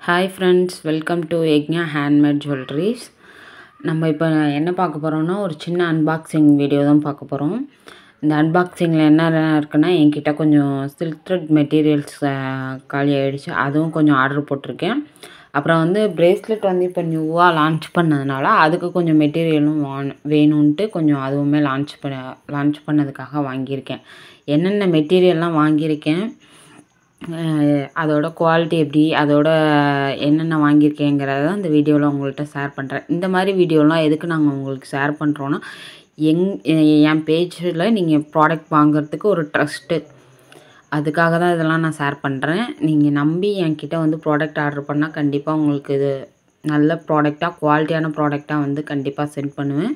Hi friends, welcome to yagna handmade jewelleries. நம்ம இப்போ என்ன பார்க்க போகிறோம்னா ஒரு சின்ன அன்பாக்சிங் வீடியோ தான் பார்க்க போகிறோம். இந்த அன்பாக்சிங்கில் என்னென்ன இருக்குன்னா, என்கிட்ட கொஞ்சம் சில்க் த்ரெட் மெட்டீரியல்ஸ் காலி ஆகிடுச்சு. அதுவும் கொஞ்சம் ஆர்டர் போட்டிருக்கேன். அப்புறம் வந்து ப்ரேஸ்லெட் வந்து இப்போ நியூவாக லான்ச் பண்ணதுனால அதுக்கு கொஞ்சம் மெட்டீரியலும் வேணும்ன்ட்டு கொஞ்சம் அதுவுமே லான்ச் பண்ணதுக்காக வாங்கியிருக்கேன். என்னென்ன மெட்டீரியல்லாம் வாங்கியிருக்கேன், அதோட குவாலிட்டி எப்படி, அதோட என்னென்ன வாங்கியிருக்கேங்கிறத இந்த வீடியோவில் உங்கள்கிட்ட ஷேர் பண்ணுறேன். இந்த மாதிரி வீடியோலாம் எதுக்கு நாங்கள் உங்களுக்கு ஷேர் பண்ணுறோன்னா, என் பேஜில் நீங்கள் ப்ராடக்ட் வாங்குறதுக்கு ஒரு ட்ரஸ்ட்டு, அதுக்காக தான் இதெல்லாம் நான் ஷேர் பண்ணுறேன். நீங்கள் நம்பி என்கிட்ட வந்து ப்ராடக்ட் ஆர்டர் பண்ணால் கண்டிப்பாக உங்களுக்கு இது நல்ல ப்ராடக்டாக, குவாலிட்டியான ப்ராடக்டாக வந்து கண்டிப்பாக சென்ட் பண்ணுவேன்.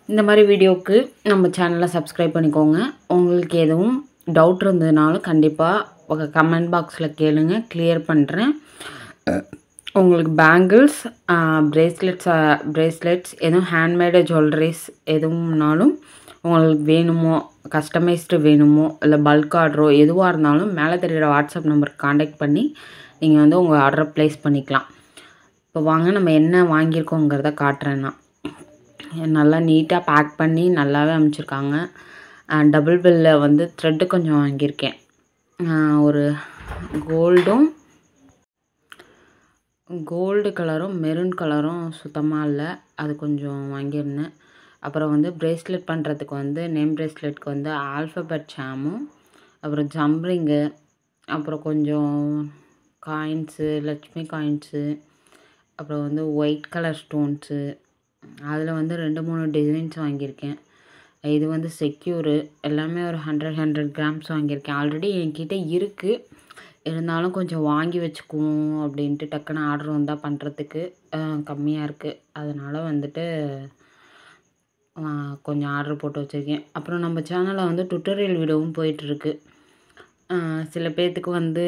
இந்த மாதிரி வீடியோவுக்கு நம்ம சேனலை சப்ஸ்கிரைப் பண்ணிக்கோங்க. உங்களுக்கு எதுவும் டவுட் இருந்ததுனாலும் கண்டிப்பாக கமெண்ட் பாக்ஸில் கேளுங்க, கிளியர் பண்ணுறேன். உங்களுக்கு பேங்கிள்ஸ், ப்ரேஸ்லெட்ஸ் எதுவும் ஹேண்ட்மேடு ஜுவல்லரிஸ் எதுவும்னாலும் உங்களுக்கு வேணுமோ, கஸ்டமைஸ்டு வேணுமோ, இல்லை பல்க் ஆர்டரோ எதுவாக இருந்தாலும் மேலே தெரிகிற வாட்ஸ்அப் நம்பருக்கு காண்டாக்ட் பண்ணி நீங்கள் வந்து உங்கள் ஆர்டரை ப்ளேஸ் பண்ணிக்கலாம். இப்போ வாங்க நம்ம என்ன வாங்கியிருக்கோங்கிறத காட்டுறேன். நான் நல்லா நீட்டாக பேக் பண்ணி நல்லாவே அனுப்பிச்சிருக்காங்க. டபுள் பில்லில் வந்து த்ரெட்டு கொஞ்சம் வாங்கியிருக்கேன். ஒரு கோல்டு கலரும் மெரூன் கலரும் சுத்தமாக இல்லை, அது கொஞ்சம் வாங்கியிருந்தேன். அப்புறம் வந்து ப்ரேஸ்லெட் பண்ணுறதுக்கு வந்து நேம் ப்ரேஸ்லெட்க்கு வந்து ஆல்ஃபபெட் சாமும், அப்புறம் ஜம்ரிங்கு, அப்புறம் கொஞ்சம் காயின்ஸு, லட்சுமி காயின்ஸு, அப்புறம் வந்து ஒயிட் கலர் ஸ்டோன்ஸு, அதில் வந்து 2-3 டிசைன்ஸ் வாங்கியிருக்கேன். இது வந்து செக்யூரு, எல்லாமே ஒரு 100 கிராம்ஸ் வாங்கியிருக்கேன். ஆல்ரெடி என்கிட்ட இருக்குது, இருந்தாலும் கொஞ்சம் வாங்கி வச்சுக்குவோம் அப்படின்ட்டு டக்குன்னு ஆர்டர் வந்தால் பண்ணுறதுக்கு கம்மியாக இருக்குது. அதனால் வந்துட்டு கொஞ்சம் ஆர்டர் போட்டு வச்சுருக்கேன். அப்புறம் நம்ம சேனலில் வந்து டுட்டோரியல் வீடியோவும் போயிட்டுருக்கு. சில பேர்த்துக்கு வந்து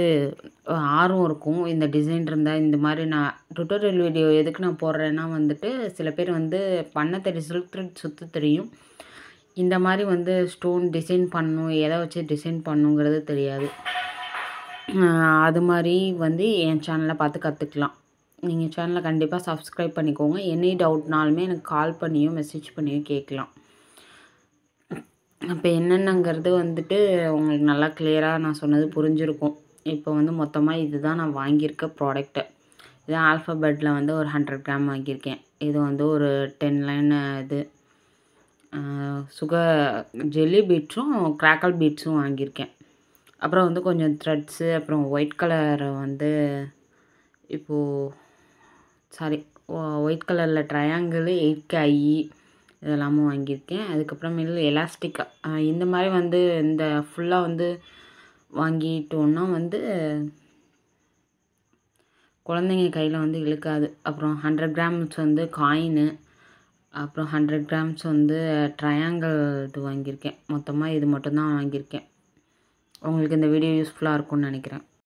ஆர்வம் இருக்கும், இந்த டிசைன் இருந்தால் இந்த மாதிரி. நான் டுட்டோரியல் வீடியோ எதுக்கு நான் போடுறேன்னா வந்துட்டு, சில பேர் வந்து பண்ண தெரியும், சில்க் த்ரெட் சுற்ற தெரியும், இந்த மாதிரி வந்து ஸ்டோன் டிசைன் பண்ணணும், எதை வச்சு டிசைன் பண்ணணுங்கிறது தெரியாது. அது மாதிரி வந்து என் சேனலை பார்த்து கற்றுக்கலாம். நீங்கள் சேனலை கண்டிப்பாக சப்ஸ்கிரைப் பண்ணிக்கோங்க. எனி டவுட்னாலுமே எனக்கு கால் பண்ணியோ மெசேஜ் பண்ணியோ கேட்கலாம். இப்போ என்னென்னங்கிறது வந்துட்டு உங்களுக்கு நல்லா கிளியராக நான் சொன்னது புரிஞ்சிருக்கும். இப்போ வந்து மொத்தமாக இதுதான் நான் வாங்கியிருக்க ப்ராடக்ட்டு. இது ஆல்ஃபபெட்டில் வந்து ஒரு 100 கிராம் வாங்கியிருக்கேன். இது வந்து ஒரு 10 லைன் இது ஜெல்லி பீட்ஸும் கிராக்கல் பீட்ஸும் வாங்கியிருக்கேன். அப்புறம் வந்து கொஞ்சம் த்ரெட்ஸு, அப்புறம் ஒயிட் கலர் வந்து ஒயிட் கலரில் ட்ரையாங்கிள் 8K இதெல்லாமும் வாங்கியிருக்கேன். அதுக்கப்புறமேலு எலாஸ்டிக், இந்த மாதிரி வந்து இந்த ஃபுல்லாக வந்து வாங்கிட்டோன்னா வந்து குழந்தைங்க கையில் வந்து இழுக்காது. அப்புறம் 100 கிராம்ஸ் வந்து காயினு, அப்புறம் 100 கிராம்ஸ் வந்து ட்ரையாங்கிள் இது வாங்கியிருக்கேன். மொத்தமாக இது மட்டும்தான் வாங்கியிருக்கேன். உங்களுக்கு இந்த வீடியோ யூஸ்ஃபுல்லாக இருக்கும்னு நினைக்கிறேன்.